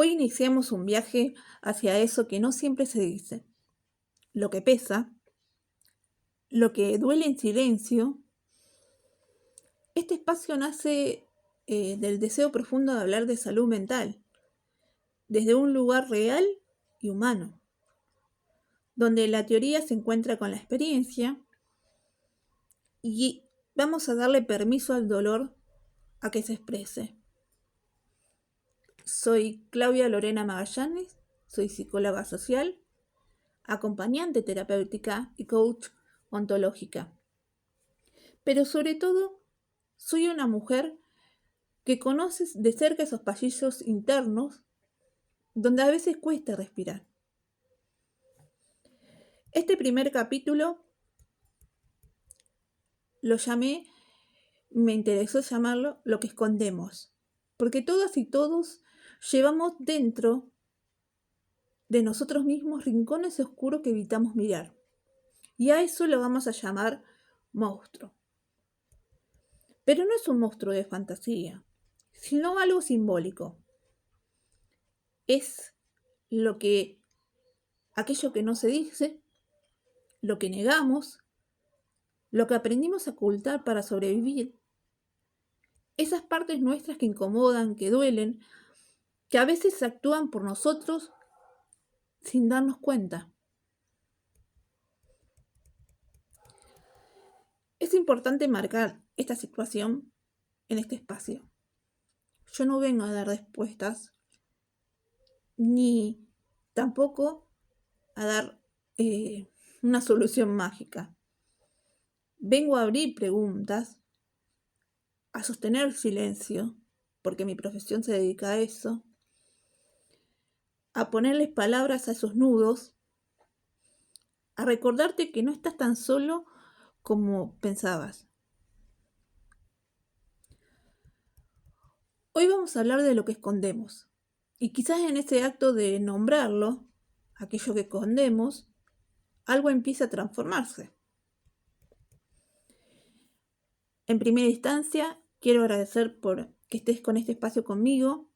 Hoy iniciamos un viaje hacia eso que no siempre se dice, lo que pesa, lo que duele en silencio. Este espacio nace del deseo profundo de hablar de salud mental, desde un lugar real y humano, donde la teoría se encuentra con la experiencia y vamos a darle permiso al dolor a que se exprese. Soy Claudia Lorena Magallanes, soy psicóloga social, acompañante terapéutica y coach ontológica. Pero sobre todo, soy una mujer que conoce de cerca esos pasillos internos donde a veces cuesta respirar. Este primer capítulo me interesó llamarlo lo que escondemos, porque todas y todos llevamos dentro de nosotros mismos rincones oscuros que evitamos mirar. Y a eso lo vamos a llamar monstruo. Pero no es un monstruo de fantasía, sino algo simbólico. Es aquello que no se dice, lo que negamos, lo que aprendimos a ocultar para sobrevivir. Esas partes nuestras que incomodan, que duelen, que a veces actúan por nosotros sin darnos cuenta. Es importante marcar esta situación en este espacio. Yo no vengo a dar respuestas, ni tampoco a dar una solución mágica. Vengo a abrir preguntas, a sostener silencio, porque mi profesión se dedica a eso, a ponerles palabras a esos nudos, a recordarte que no estás tan solo como pensabas. Hoy vamos a hablar de lo que escondemos, y quizás en ese acto de nombrarlo, aquello que escondemos, algo empieza a transformarse. En primera instancia, quiero agradecer por que estés con este espacio conmigo.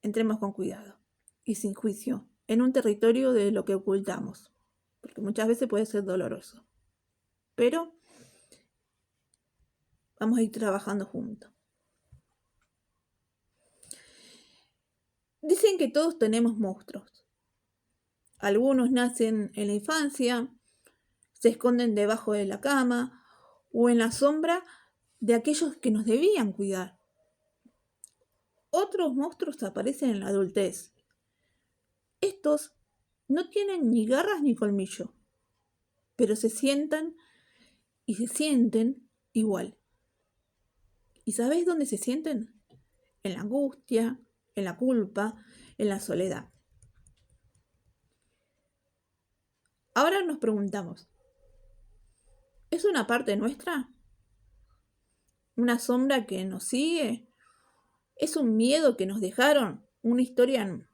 Entremos con cuidado y sin juicio en un territorio de lo que ocultamos, porque muchas veces puede ser doloroso. Pero vamos a ir trabajando juntos. Dicen que todos tenemos monstruos. Algunos nacen en la infancia, se esconden debajo de la cama o en la sombra de aquellos que nos debían cuidar. Otros monstruos aparecen en la adultez. Estos no tienen ni garras ni colmillo, pero se sientan y se sienten igual. ¿Y sabés dónde se sienten? En la angustia, en la culpa, en la soledad. Ahora nos preguntamos, ¿es una parte nuestra? ¿Una sombra que nos sigue? ¿Es un miedo que nos dejaron? ¿Una historia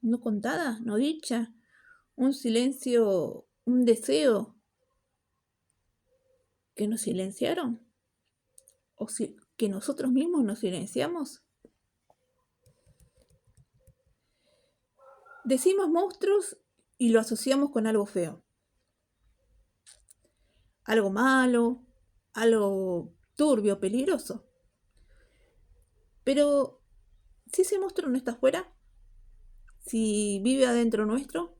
no contada, no dicha? ¿Un silencio, un deseo que nos silenciaron? ¿O que nosotros mismos nos silenciamos? Decimos monstruos y lo asociamos con algo feo. Algo malo, algo turbio, peligroso. Pero si ese monstruo no está afuera, si vive adentro nuestro,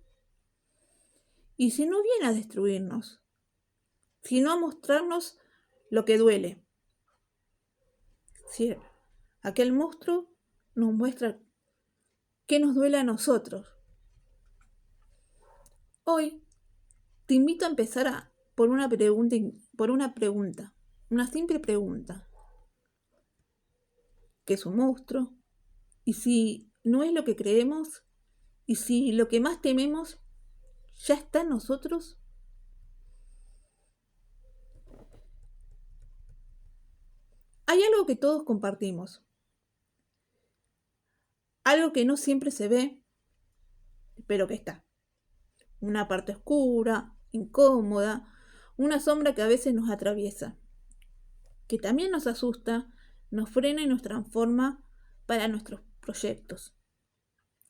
y si no viene a destruirnos, sino a mostrarnos lo que duele. Si aquel monstruo nos muestra qué nos duele a nosotros. Hoy te invito a empezar por una pregunta, una simple pregunta. ¿Qué es un monstruo? Y si no es lo que creemos, y si lo que más tememos ya está en nosotros. Hay algo que todos compartimos, algo que no siempre se ve, pero que está. Una parte oscura, incómoda, una sombra que a veces nos atraviesa, que también nos asusta, nos frena y nos transforma para nuestros proyectos,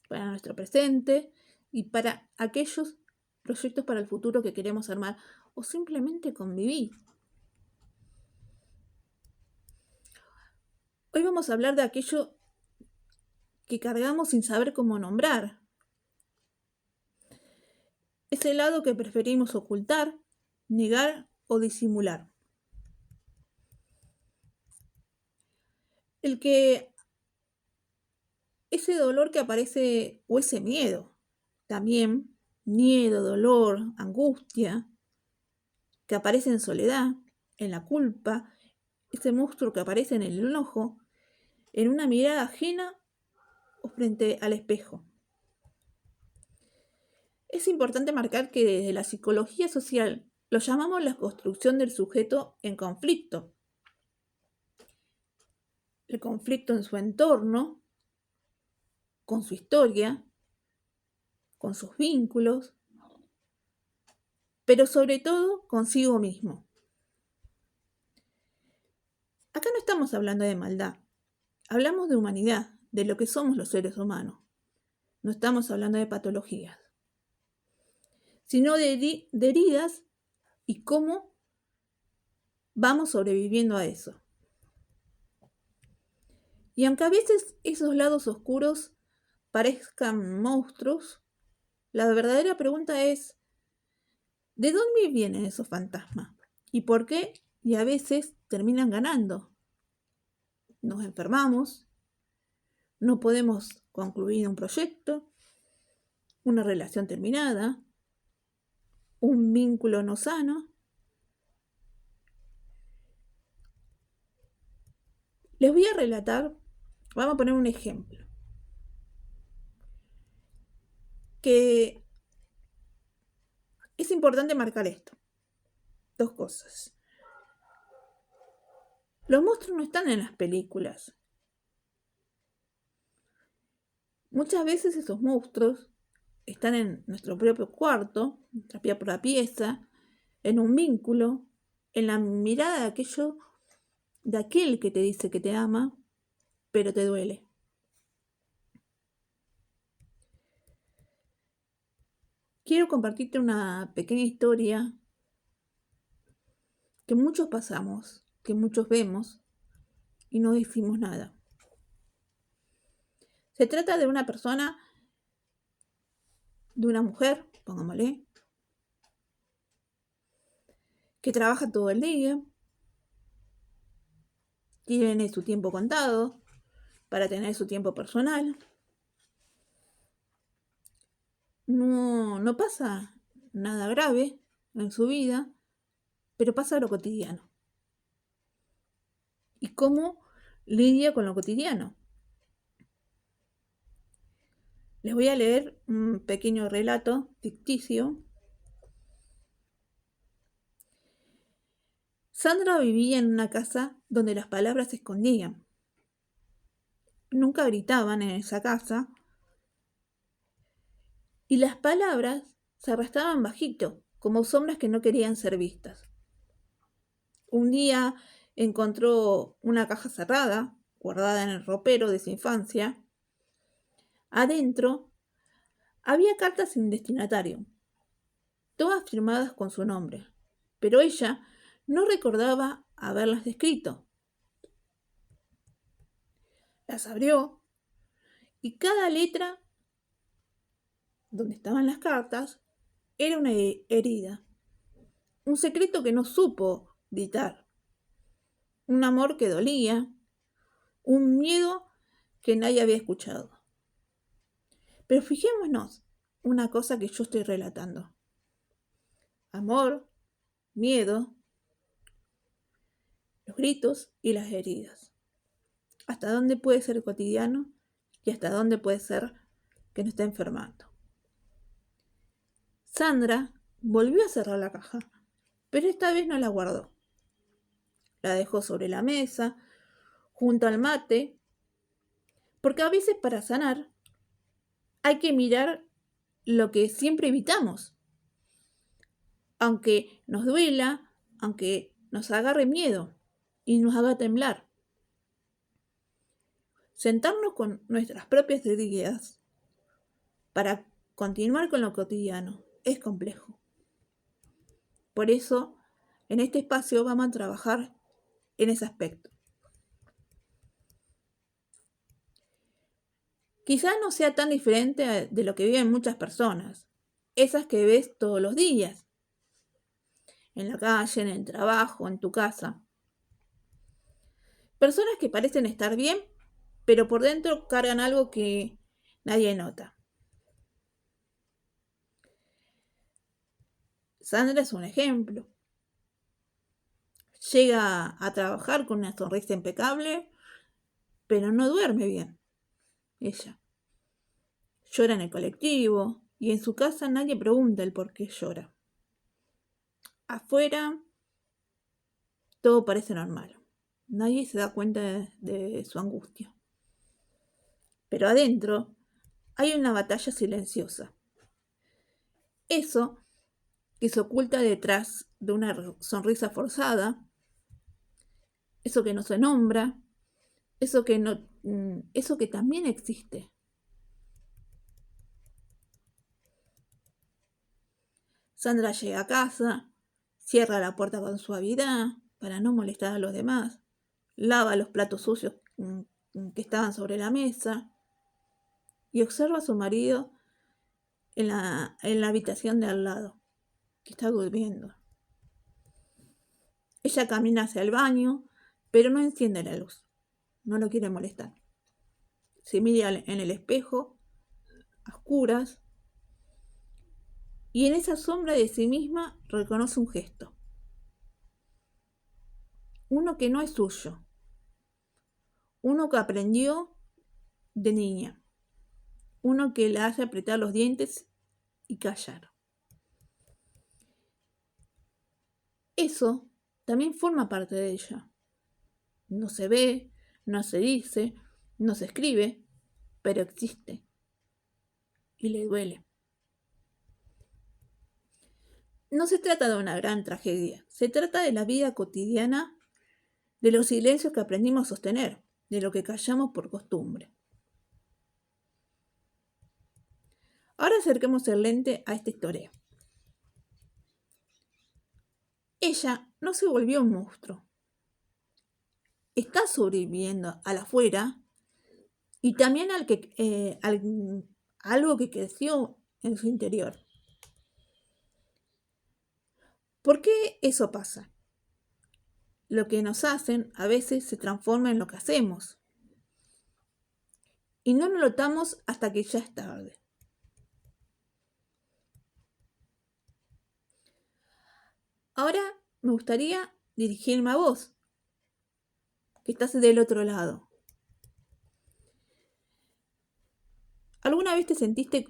para nuestro presente y para aquellos proyectos para el futuro que queremos armar o simplemente convivir. Hoy vamos a hablar de aquello que cargamos sin saber cómo nombrar. Ese lado que preferimos ocultar, negar o disimular. Ese dolor que aparece, o ese miedo, también, miedo, dolor, angustia, que aparece en soledad, en la culpa, ese monstruo que aparece en el enojo, en una mirada ajena o frente al espejo. Es importante marcar que desde la psicología social lo llamamos la construcción del sujeto en conflicto. El conflicto en su entorno, con su historia, con sus vínculos, pero sobre todo consigo mismo. Acá no estamos hablando de maldad, hablamos de humanidad, de lo que somos los seres humanos. No estamos hablando de patologías, sino de heridas y cómo vamos sobreviviendo a eso. Y aunque a veces esos lados oscuros parezcan monstruos, la verdadera pregunta es, ¿de dónde vienen esos fantasmas? ¿Y por qué? Y a veces terminan ganando. Nos enfermamos, no podemos concluir un proyecto, una relación terminada, un vínculo no sano. Les voy a relatar, vamos a poner un ejemplo, que es importante marcar esto. Dos cosas. Los monstruos no están en las películas. Muchas veces esos monstruos están en nuestro propio cuarto, nuestra propia pieza, en un vínculo, en la mirada de aquel que te dice que te ama, pero te duele. Quiero compartirte una pequeña historia que muchos pasamos, que muchos vemos y no decimos nada. Se trata de una persona, de una mujer, pongámosle, que trabaja todo el día, tiene su tiempo contado para tener su tiempo personal. No pasa nada grave en su vida, pero pasa lo cotidiano. ¿Y cómo lidia con lo cotidiano? Les voy a leer un pequeño relato ficticio. Sandra vivía en una casa donde las palabras se escondían. Nunca gritaban en esa casa y las palabras se arrastraban bajito, como sombras que no querían ser vistas. Un día encontró una caja cerrada, guardada en el ropero de su infancia. Adentro había cartas sin destinatario, todas firmadas con su nombre, pero ella no recordaba haberlas escrito. Las abrió y cada letra donde estaban las cartas era una herida, un secreto que no supo gritar, un amor que dolía, un miedo que nadie había escuchado. Pero fijémonos una cosa que yo estoy relatando. Amor, miedo, los gritos y las heridas. ¿Hasta dónde puede ser cotidiano y hasta dónde puede ser que nos está enfermando? Sandra volvió a cerrar la caja, pero esta vez no la guardó. La dejó sobre la mesa, junto al mate, porque a veces para sanar hay que mirar lo que siempre evitamos. Aunque nos duela, aunque nos agarre miedo y nos haga temblar. sentarnos con nuestras propias ideas para continuar con lo cotidiano es complejo. Por eso, en este espacio vamos a trabajar en ese aspecto. Quizás no sea tan diferente de lo que viven muchas personas, esas que ves todos los días, en la calle, en el trabajo, en tu casa. Personas que parecen estar bien, pero por dentro cargan algo que nadie nota. Sandra es un ejemplo. Llega a trabajar con una sonrisa impecable, pero no duerme bien. Ella llora en el colectivo y en su casa nadie pregunta el por qué llora. Afuera todo parece normal. Nadie se da cuenta de su angustia. Pero adentro hay una batalla silenciosa. Eso que se oculta detrás de una sonrisa forzada, eso que no se nombra, eso que también existe. Sandra llega a casa, cierra la puerta con suavidad para no molestar a los demás, lava los platos sucios que estaban sobre la mesa y observa a su marido en la habitación de al lado, que está durmiendo. Ella camina hacia el baño, pero no enciende la luz. No lo quiere molestar. Se mira en el espejo, a oscuras, y en esa sombra de sí misma reconoce un gesto. Uno que no es suyo. Uno que aprendió de niña. Uno que le hace apretar los dientes y callar. Eso también forma parte de ella. No se ve, no se dice, no se escribe, pero existe. Y le duele. No se trata de una gran tragedia, se trata de la vida cotidiana, de los silencios que aprendimos a sostener, de lo que callamos por costumbre. Ahora acerquemos el lente a esta historia. Ella no se volvió un monstruo. Está sobreviviendo al afuera y también algo que creció en su interior. ¿Por qué eso pasa? Lo que nos hacen a veces se transforma en lo que hacemos. Y no lo notamos hasta que ya es tarde. Ahora me gustaría dirigirme a vos, que estás del otro lado. ¿Alguna vez te sentiste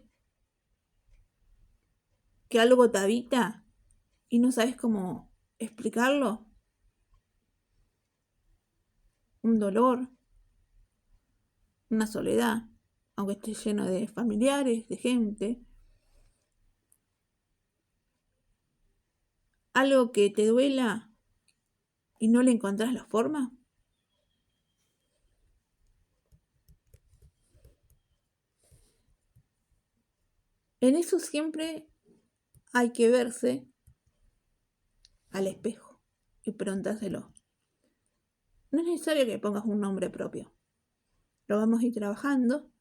que algo te habita y no sabes cómo explicarlo? Un dolor, una soledad, aunque esté lleno de familiares, de gente. Algo que te duela y no le encontrás la forma. En eso siempre hay que verse al espejo y preguntárselo. No es necesario que pongas un nombre propio. Lo vamos a ir trabajando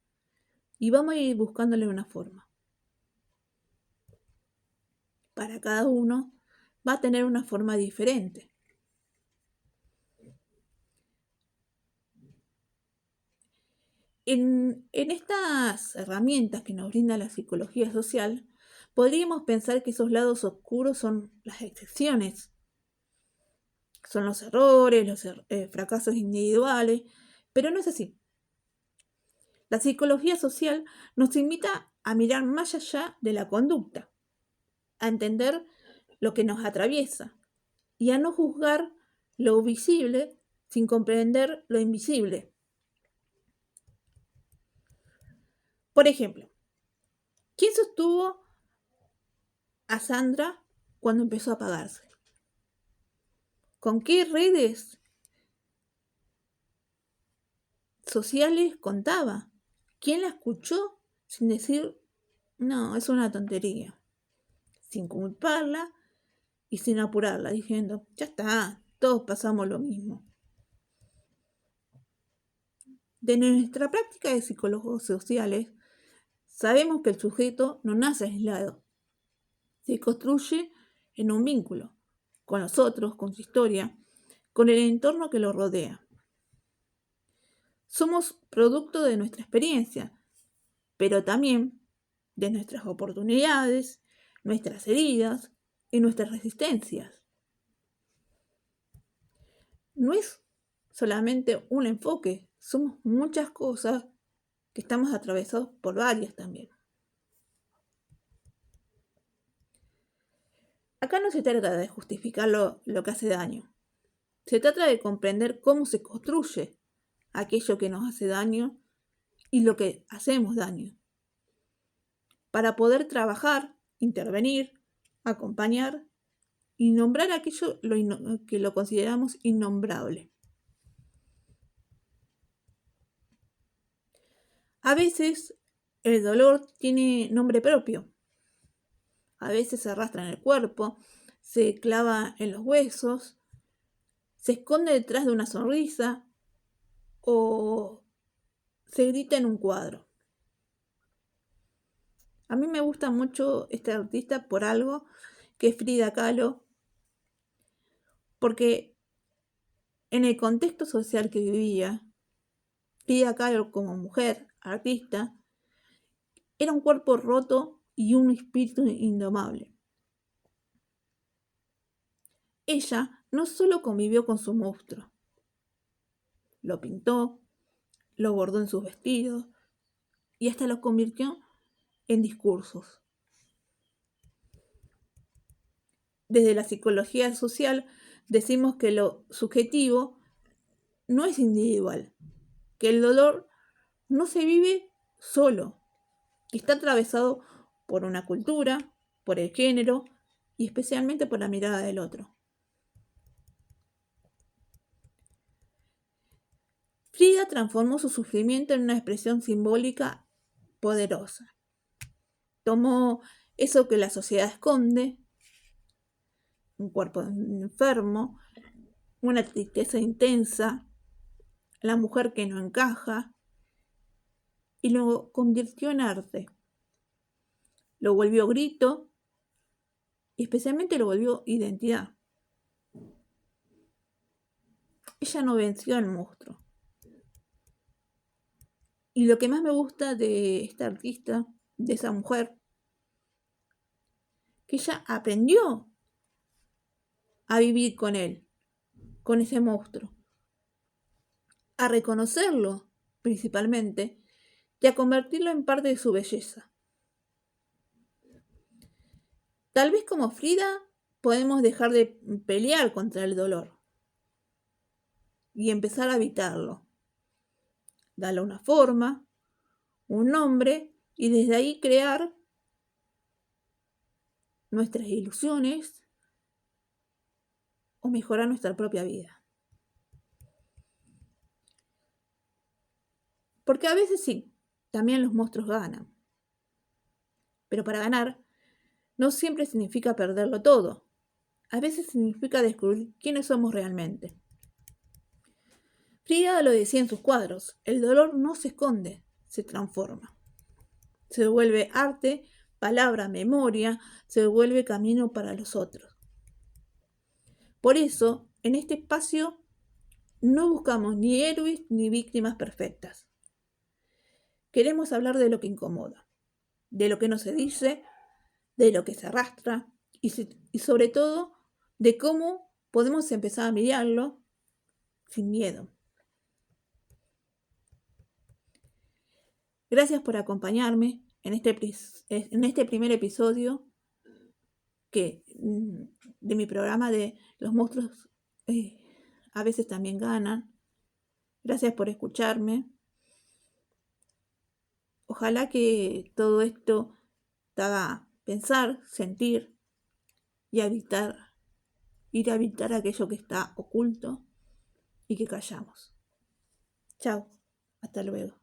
y vamos a ir buscándole una forma. Para cada uno va a tener una forma diferente. En estas herramientas que nos brinda la psicología social, podríamos pensar que esos lados oscuros son las excepciones, son los errores, los fracasos individuales, pero no es así. La psicología social nos invita a mirar más allá de la conducta, a entender lo que nos atraviesa y a no juzgar lo visible sin comprender lo invisible. Por ejemplo, ¿quién sostuvo a Sandra cuando empezó a apagarse? ¿Con qué redes sociales contaba. ¿Quién la escuchó sin decir, no, es una tontería? Sin culparla y sin apurarla, diciendo, ya está, todos pasamos lo mismo. De nuestra práctica de psicólogos sociales, sabemos que el sujeto no nace aislado, se construye en un vínculo, con los otros, con su historia, con el entorno que lo rodea. Somos producto de nuestra experiencia, pero también de nuestras oportunidades, nuestras heridas y nuestras resistencias. No es solamente un enfoque, somos muchas cosas que estamos atravesados por varias también. Acá no se trata de justificar lo que hace daño. Se trata de comprender cómo se construye aquello que nos hace daño y lo que hacemos daño, para poder trabajar, intervenir, acompañar y nombrar aquello que lo consideramos innombrable. A veces el dolor tiene nombre propio. A veces se arrastra en el cuerpo, se clava en los huesos, se esconde detrás de una sonrisa o se grita en un cuadro. A mí me gusta mucho este artista por algo, que es Frida Kahlo, porque en el contexto social que vivía, Frida Kahlo como mujer, artista, era un cuerpo roto y un espíritu indomable. Ella no solo convivió con su monstruo, lo pintó, lo bordó en sus vestidos y hasta lo convirtió en discursos. Desde la psicología social decimos que lo subjetivo no es individual, que el dolor no se vive solo, que está atravesado por una cultura, por el género y especialmente por la mirada del otro. Frida transformó su sufrimiento en una expresión simbólica poderosa. Tomó eso que la sociedad esconde, un cuerpo enfermo, una tristeza intensa, la mujer que no encaja, y lo convirtió en arte. Lo volvió grito y especialmente lo volvió identidad. Ella no venció al monstruo. Y lo que más me gusta de esta artista, de esa mujer, que ella aprendió a vivir con él, con ese monstruo, a reconocerlo principalmente y a convertirlo en parte de su belleza. Tal vez como Frida podemos dejar de pelear contra el dolor y empezar a habitarlo, darle una forma, un nombre y desde ahí crear nuestras ilusiones o mejorar nuestra propia vida. Porque a veces sí, también los monstruos ganan. Pero para ganar no siempre significa perderlo todo. A veces significa descubrir quiénes somos realmente. Frida lo decía en sus cuadros, el dolor no se esconde, se transforma. Se vuelve arte, palabra, memoria, se vuelve camino para los otros. Por eso, en este espacio no buscamos ni héroes ni víctimas perfectas. Queremos hablar de lo que incomoda, de lo que no se dice, de lo que se arrastra y sobre todo de cómo podemos empezar a mirarlo sin miedo. Gracias por acompañarme en este primer episodio de mi programa de Los monstruos a veces también ganan. Gracias por escucharme. Ojalá que todo esto te haga pensar, sentir y ir a habitar aquello que está oculto y que callamos. Chao. Hasta luego.